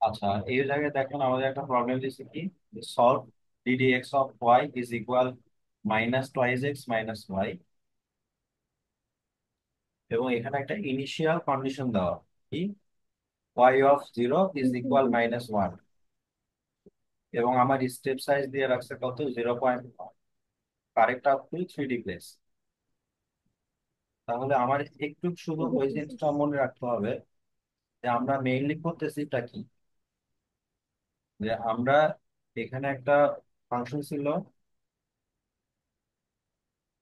আচ্ছা, এই জায়গায় দেখুন আমাদের একটা প্রবলেম দিচ্ছে কি, solve d d x of y is equal minus twice x minus y, এবং এখানে একটা ইনিশিয়াল কন্ডিশন দেওয়া কি, y of zero is equal minus one, এবং আমার স্টেপ সাইজ দিয়ে রাখছে কত, 0.1, correct up to 3D place. তাহলে আমার একটু শুধু ওই জিনিসটা মনে রাখতে হবে যে আমরা মেইনলি করতেছিটা কি, যে আমরা এখানে একটা ফাংশন ছিল,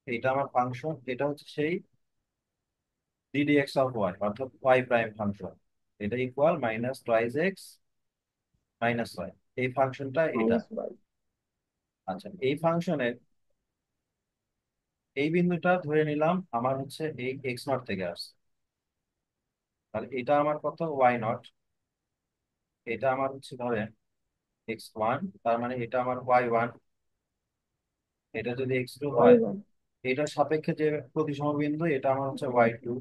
এটা আমার ফাংশন, এটা হচ্ছে সেই ডিডি এক্স অফ ওয়াই অর্থাৎ ওয়াই প্রাইম ফাংশন, এটা equal minus twice x minus y, এই ফাংশনটা এটা। Minus y. আচ্ছা, এই ফাংশনের এই বিন্দুটা ধরে নিলাম আমার হচ্ছে এই এক্স নট থেকে আসছে, তাহলে এটা আমার কত, ওয়াই নট, এটা আমার হচ্ছে ধরেন এক্স ওয়ান, তার মানে এটা আমার ওয়াই ওয়ান, এটা যদি এক্স টু ওয়াই হয়, ওয়ান। এটার সাপেক্ষে যে প্রতিসম বিন্দু এটা আমার হচ্ছে ওয়াই টু,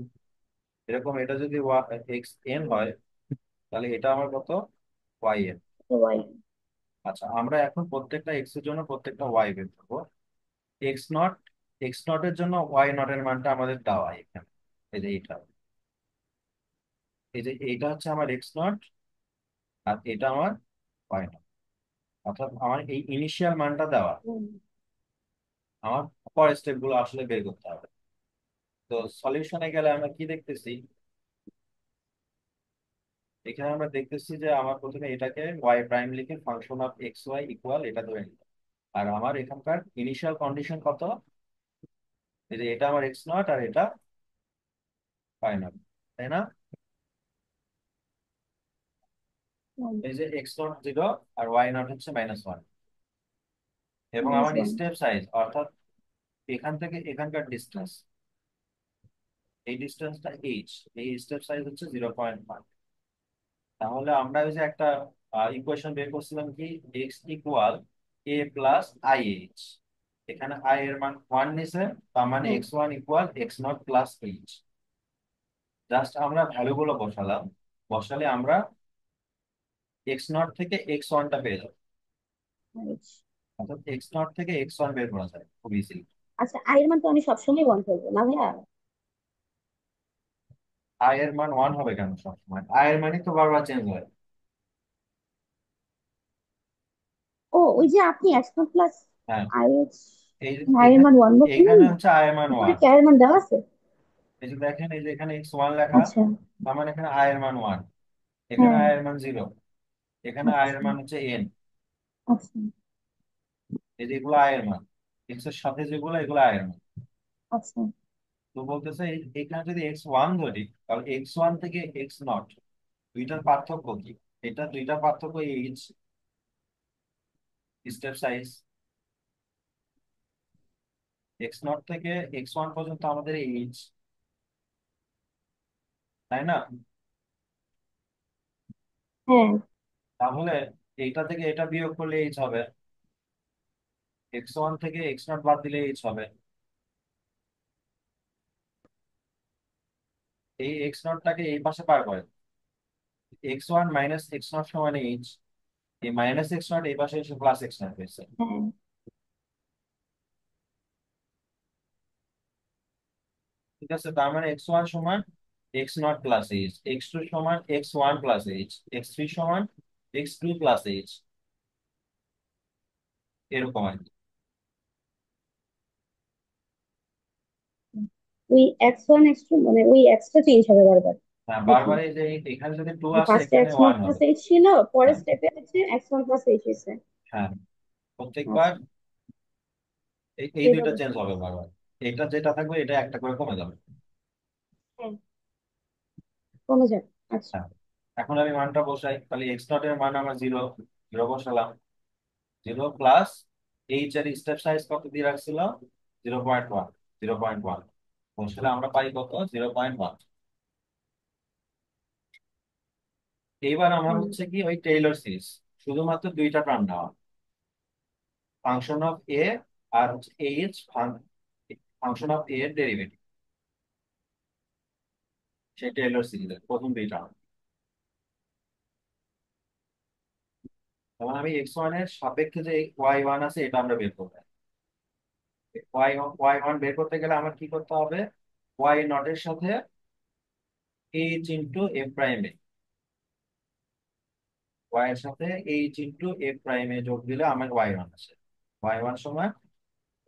এরকম এটা যদি এক্স এন হয়, তাহলে এটা আমার কত, ওয়াই এন। ওয়াই। আচ্ছা, আমরা এখন প্রত্যেকটা এক্স এর জন্য প্রত্যেকটা ওয়াই বের করবো। এক্স নট, এক্স নট এর জন্য ওয়াই নট এর মানটা আমাদের দেওয়া এখানে, এই যে এইটা, এই যে এইটা হচ্ছে আমার এক্স নট, আর এটা আমার ওয়াই নট, অর্থাৎ আমার এই ইনিশিয়াল মানটা দেওয়া, আমার পরের স্টেপ গুলো আসলে বের করতে হবে। তো সলিউশনে গেলে আমরা কি দেখতেছি, এখানে আমরা দেখতেছি যে আমার প্রথমে এটাকে ওয়াই প্রাইম লিখে function of X Y equal এটা ধরে নিলাম, আর আমার এখানকার ইনিশিয়াল কন্ডিশন কত, এই যে এটা আমার এক্স নট আর এটা ওয়াই নট, তাই না? এই যে এক্স নট জিরো আর ওয়াই নট হচ্ছে মাইনাস ওয়ান, এবং মাইনাস আমার ওয়ান। স্টেপ সাইজ অর্থাৎ এখান থেকে এখানকার ডিস্টেন্স, এই ডিস্টেন্সটা এইচ, এই স্টেপ সাইজ হচ্ছে 0.1। তাহলে আমরা ওই যে একটা ইকুয়েশন বের করছিলাম কি, x equal A plus I H, এখানে আই এর মান ওয়ান নিছে, তার মানে হ্যাঁ। X one equal x nought plus H. Just আমরা ভ্যালু গুলো বসালাম, বসালে আমরা এক্স নট থেকে এক্স ওয়ানটা পেয়ে যাবো, অর্থাৎ এক্স নট থেকে এক্স ওয়ান বের করা যায় খুব ইজিলি। আচ্ছা, আয়ের মান তো আমি সবসময় ওয়ান করবো না ভাইয়া? আই এর মান ওয়ান হবে কেন সবসময়, আই এর মানই তো বারবার চেঞ্জ হয়। ও, ওই যে আপনি এক্স নট প্লাস হ্যাঁ, আই এক্স, এই আয়ের এখানে, মান ওয়ান বলছিলেন এখানে না? হচ্ছে আই এর মান উপরে ওয়ান, কি আয়ের মান দেওয়া আছে? এই যে দেখেন এই যে এখানে এক্স ওয়ান লেখা, আচ্ছা। তার মানে এখানে আই এর মান ওয়ান, এখানে হ্যাঁ। আই এর মান জিরো, এখানে আই এর আচ্ছা। মান হচ্ছে এন, আচ্ছা। এই যে এগুলো আই এর মান, এক্স এর সাথে যেগুলো এগুলো আই এর মান। আচ্ছা। তো বলতেছে এখানে যদি এক্স ওয়ান ধরি, তাহলে এক্স ওয়ান থেকে এক্স নট দুইটার পার্থক্য কি, এটা দুইটার পার্থক্য H, step size, x not থেকে এক্স ওয়ান পর্যন্ত আমাদের এইচ, তাই না? হ্যাঁ। তাহলে এইটা থেকে এটা বিয়োগ করলে এইচ হবে, এক্স ওয়ান থেকে এক্স নট বাদ দিলে এইচ হবে, এই এক্স নটটাকে এই পাশে পার করে, x one minus x not সমান এইচ, এই মাইনাস এক্স নট এই পাশে এসে প্লাস এক্স নট হয়েছে। হ্যাঁ। ঠিক আছে, তার মানে এক্স ওয়ান সমান x nought plus h, x two সমান x one plus h, x three সমান এক্স টু প্লাস এইচ, এরকম আর কি। ওই এক্স ওয়ান এক্স টু মানে ওই এক্সটা চেঞ্জ হবে বারবার হ্যাঁ, নাকি? বারবার এই যে এখানে যদি টু আসে ফার্স্টে এখানে এক্স ওয়ান নট প্লাস হবে। এইচ ছিল, পরের হ্যাঁ, স্টেপে হচ্ছে এক্স ওয়ান প্লাস এইচ হয়েছে। হ্যাঁ, প্রত্যেকবার আচ্ছা। এই দুইটা এইভাবে। চেঞ্জ হবে বারবার, এটা যেটা থাকবে এটা একটা করে কমে যাবে। হ্যাঁ। কমে যাবে। আচ্ছা। হ্যাঁ, এখন আমি মানটা বসাই, তাহলে এক্স নট এর মান আমার জিরো, জিরো বসালাম, জিরো প্লাস এইচ এর স্টেপ সাইজ কত দিয়ে রাখছিল, 0.1, 0.1 বসালে আমরা পাই কত, 0.1। এইবার আমার হুম। হচ্ছে কি ওই টেইলর সিরিজ, শুধুমাত্র দুইটা টার্ম নেওয়া, ফাংশন অফ এ আর হচ্ছে এইচ, ফাংশন অফ এ এর ডেরিভেটিভ, সেই টেইলর সিরিজের প্রথম দুই টার্ম। তখন আমি x1 এর সাপেক্ষে যে y1 আছে এটা আমরা বের করবো। ওয়াই ওয়ান বের করতে গেলে আমার কি করতে হবে? ওয়াই নট এর সাথে এইচ ইন্টু এফ প্রাইম এ, ওয়াই এর সাথে এইচ ইন্টু এফ প্রাইম এ যোগ দিলে আমার y1 আসে। y1 সমান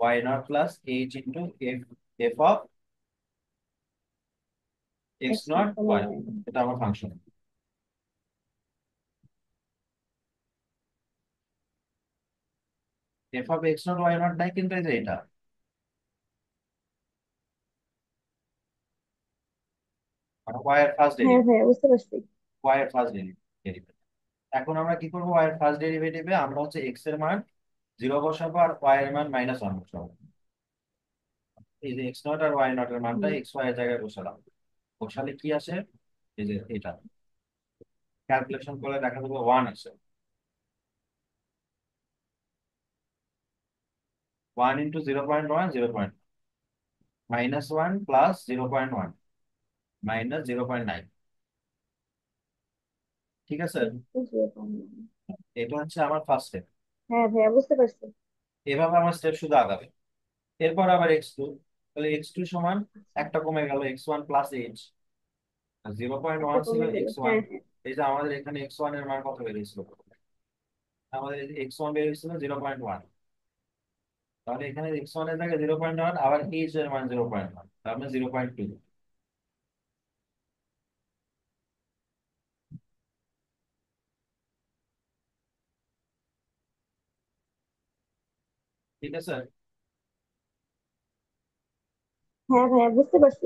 y nought plus h into f, f of x x nought nought comma y, y. এটা আমার function. F of x nought y nought নাই, কিন্তু এই যে এটা মানে ওয়াই এর ফার্স্ট হ্যাঁ ডেরিভেটিভ, হ্যাঁ বুঝতে পারছি। ওয়াই এর ফার্স্ট ডেরিভেটিভ। এখন আমরা কি করবো? ওয়াই এর ফার্স্ট ডেরিভেটিভে আমরা হচ্ছে এক্স এর মান 0 বসাবো আর ওয়াই এর মান -1 বসাবো। এই যে এক্স নট আর ওয়াই নট এর মানটা হুম। এক্স ওয়াই এর জায়গায় বসালাম। বসালে কি আসে? এই যে এটা ক্যালকুলেশন করলে দেখা যাবে 1 আসে। 1 × 0.1, 0. -1 প্লাস 0.1 -0.9। ঠিক আছে, একটু 0.9। এটা হচ্ছে আমার ফার্স্ট স্টেপ। হ্যাঁ ভাইয়া বুঝতে পারছি। এভাবে আমার স্টেপ শুধু আগাবে। এরপর আবার x2, তাহলে x2 সমান আচ্ছা, একটা কমে গেল x1 plus H, zero point একটা ওয়ান ছিল কমে গেল, x1। হ্যাঁ হ্যাঁ। এই যে আমাদের এখানে x1 এর মান কত বেরিয়েছিল? আমাদের x1 বেরিয়েছিল 0.1। তাহলে এখানে x1 এর জায়গায় 0.1, আবার এইচ এর মান 0.1, তার মানে 0.2। ঠিক আছে, হ্যাঁ ভাইয়া বুঝতে পারছি।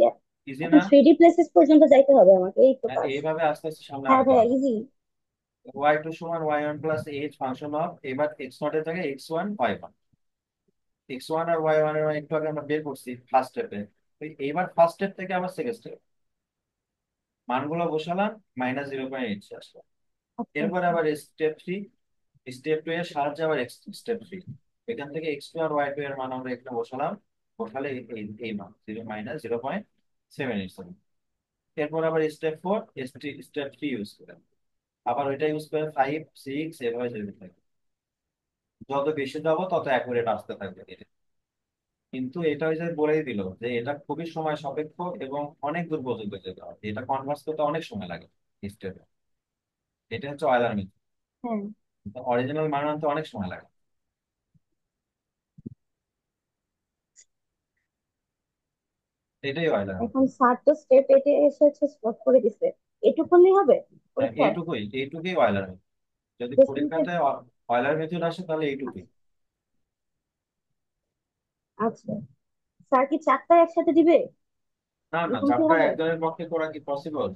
ইজি এখন না? 3D প্লেসেস পর্যন্ত যাইতে হবে আমাকে, এই তো কাজ। এইভাবে আস্তে আস্তে সামনে হ্যাঁ আগাতে ভাইয়া হবে। ইজি। ওয়াই টু সমান y one plus h function of, এবার এক্স নট এর জায়গায় x1 y1। x1 আর y1 এর মান একটু আগে আমরা বের করছি ফার্স্ট স্টেপে। এইবার ফার্স্ট স্টেপ থেকে আবার সেকেন্ড স্টেপ মানগুলো বসালাম, -0.8 আসলো। আচ্ছা এরপরে আচ্ছা। আবার স্টেপ 3, স্টেপ 2 এর সাহায্যে আবার স্টেপ 3, এখান থেকে x2 আর y2 এর মান আমরা এখানে বসালাম। বসালে এই এই মান 0 -0.787। এরপর আবার স্টেপ 4, স্টেপ 3 ইউজ করে আবার ওইটা ইউজ করে 5 6 এভাবে যেতে থাকে। যত বেশি যাবো তত অ্যাকুরেট আসতে থাকবে এটা। কিন্তু এটা ওই যে বলেই দিল যে এটা খুবই সময় সাপেক্ষ এবং অনেক দূর পর্যন্ত যেতে হবে, এটা কনভার্স করতে অনেক সময় লাগে স্টেপে। এটা হচ্ছে অয়েলার মেথড, হ্যাঁ। অরিজিনাল মান আনতে অনেক সময় লাগে। এটাই অয়েলার এখন মেথড। স্যার তো স্টেপ এটে এসে হচ্ছে স্টপ করে দিছে, এটুকু করলেই হবে পরীক্ষায়? এইটুকুই অয়েলার মেথড। যদি দশমিকের। পরীক্ষাতে অয়েলার মেথড আসে তাহলে এইটুকুই। আচ্ছা, স্যার কি চারটা একসাথে দিবে? না না, এরকম কি চারটা হবে? একজনের পক্ষে করা কি পসিবল?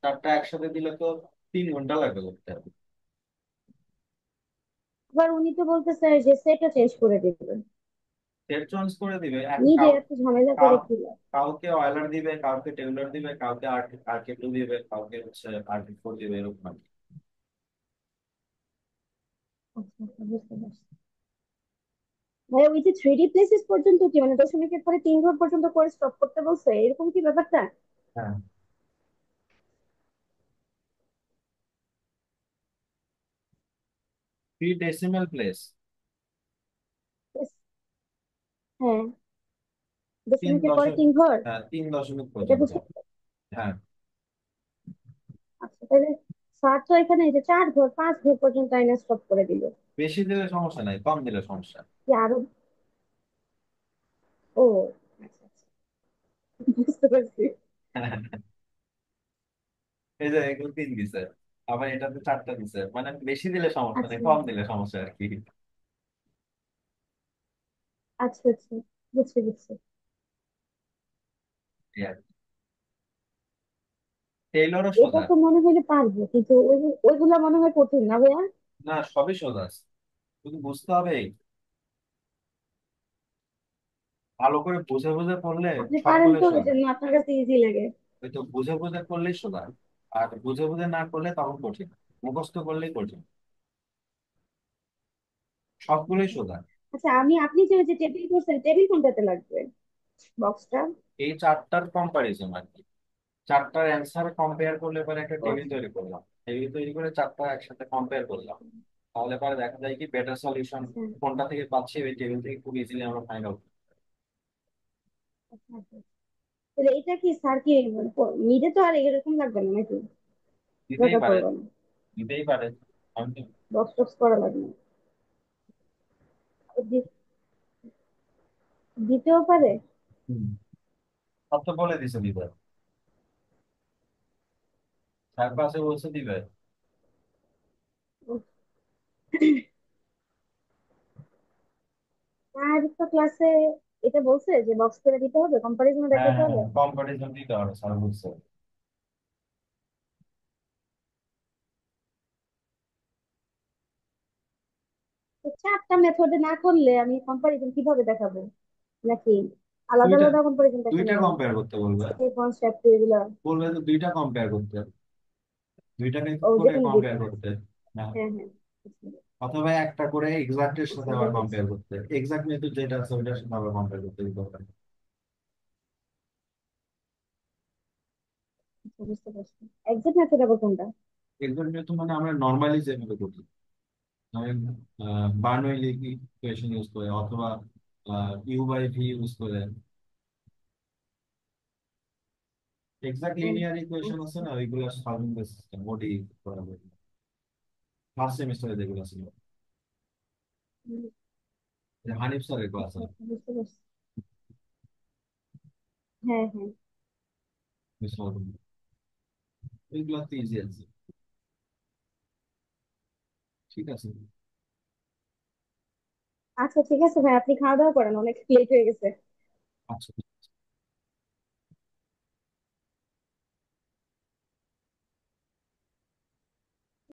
চারটা একসাথে দিলে তো 3 ঘন্টা লাগবে করতে হবে। আবার উনি তো বলতেছে যে সেটটা চেঞ্জ করে দিবেন। সেট চেঞ্জ করে দিবে নিজে এত ঝামেলা করে কাউ- কি লাভ? কাউকে অয়েলার দিবে, কাউকে টেইলর দিবে, কাউকে আর্কে 2 দিবে, কাউকে হচ্ছে আর্কে 4 দিবে, এরকম আর কি। আচ্ছা আচ্ছা বুঝতে পারছি। ভাই ওই যে 3D প্লেসেস পর্যন্ত কি মানে দশমিকের পরে 3 ঘর পর্যন্ত করে স্টপ করতে বলছে, এরকম কি ব্যাপারটা? হ্যাঁ, 3 ডেসিমাল প্লেস, Yes, হ্যাঁ, তিন দশমিকের পরে দশমিক 3 ঘর। হ্যাঁ, 3 দশমিক এটা পর্যন্ত। বুঝতে। হ্যাঁ, আচ্ছা তাহলে স্যার তো এখানে এই যে 4 ঘর 5 ঘর পর্যন্ত আইনা স্টপ করে দিল। বেশি দিলে সমস্যা নাই, কম দিলে সমস্যা। কি আরো? ও আচ্ছা আচ্ছা বুঝতে পারছি। এই যে এগুলো 3 দিছে, আবার এটাতে 4টা দিছে, মানে বেশি দিলে সমস্যা নেই, আচ্ছা কম দিলে সমস্যা আর কি। আচ্ছা আচ্ছা বুঝছি বুঝছি। এই আর কি। টেইলরও এটা সোজা। তো মনে হলে পারবো, কিন্তু ওইগুলা মনে হয় কঠিন না ভাইয়া? না, সবই সোজা আছে, শুধু বুঝতে হবে। ভালো করে বুঝে বুঝে পড়লে আপনি পারেন সবগুলো তো, এই সোজা। জন্য আপনার কাছে ইজি লাগে। ওই তো বুঝে বুঝে করলেই সোজা, আর বুঝে বুঝে না করলে তখন কঠিন, মুখস্থ করলেই কঠিন। সবগুলোই সোজা। আচ্ছা আপনি যে ওই যে টেবিল করছেন, টেবিল কোনটাতে লাগবে? বক্সটা? এই 4টার কম্পারিজন আর কি, 4টার অ্যান্সার কম্পেয়ার করলে পরে একটা ও টেবিল আচ্ছা। তৈরি করলাম, টেবিল তৈরি করে 4টা একসাথে কম্পেয়ার করলাম। তাহলে পরে দেখা যায় কি বেটার সলিউশন আচ্ছা কোনটা থেকে পাচ্ছি ওই টেবিল থেকে খুব ইজিলি আমরা ফাইন্ড আউট আচ্ছা আচ্ছা। তাহলে এটা কি স্যার কি মিডে তো আর এরকম লাগবে না নাকি? দিতেই দরকার পারে, পড়বে না? দিতেই পারে। আমি তো বক্স টক্স করা লাগবে না? দিতেও পারে। হুম, সব তো বলে দিছে দিবে, স্যার পাশে বলছে দিবে। আর তো ক্লাসে এটা বলছে যে বক্স করে দিতে হবে, কম্পারিজনে হ্যাঁ দেখাতে হবে। হ্যাঁ, কম্পিটিশন দিতে হবে স্যার বলছে। তো চারটা মেথডে না করলে আমি কম্পারিজন কিভাবে দেখাবো? নাকি আলাদা দুইটা, আলাদা কম্পারিজন দেখানো দুইটা লাগবে? কম্পেয়ার করতে বলবে। এই কনসেপ্ট এগুলা। বলবে তো দুইটা কম্পেয়ার করতে, দুইটাকে ও যে করে কোনো কম্পেয়ার দুইটা। করতে। হ্যাঁ, হ্যাঁ হ্যাঁ, অথবা একটা করে এক্সাক্ট এর সাথে বুঝতে আবার পেরেছি। কম্পেয়ার করতে, এক্সাক্ট মেথড যেটা আছে ওইটার সাথে আবার কম্পেয়ার করতে দিতে পারে। আচ্ছা, বুঝতে পারছি। এক্সাক্ট মেথড আবার কোনটা? এক্সাক্ট মেথড মানে আমরা নর্মালি যেভাবে করি, ধরেন বার্নৌলি ইকুয়েশন ইউজ করে অথবা ইউ বাই ভি ইউজ করে। এক্সাক্ট ও, লিনিয়ার ইকুয়েশন আছে আচ্ছা। না, ওইগুলো সলভিং দ্য সিস্টেম ওডি করা হয় ফার্স্ট সেমিস্টারে যেগুলো ছিল, যে হানিফ স্যারের ক্লাস আচ্ছা আচ্ছা, বুঝতে পারছি। হ্যাঁ হ্যাঁ। ওইগুলো তো ইজি আছে। ঠিক আছে। আচ্ছা ঠিক আছে ভাই, আপনি খাওয়া দাওয়া করেন, অনেক লেট হয়ে গেছে। আচ্ছা।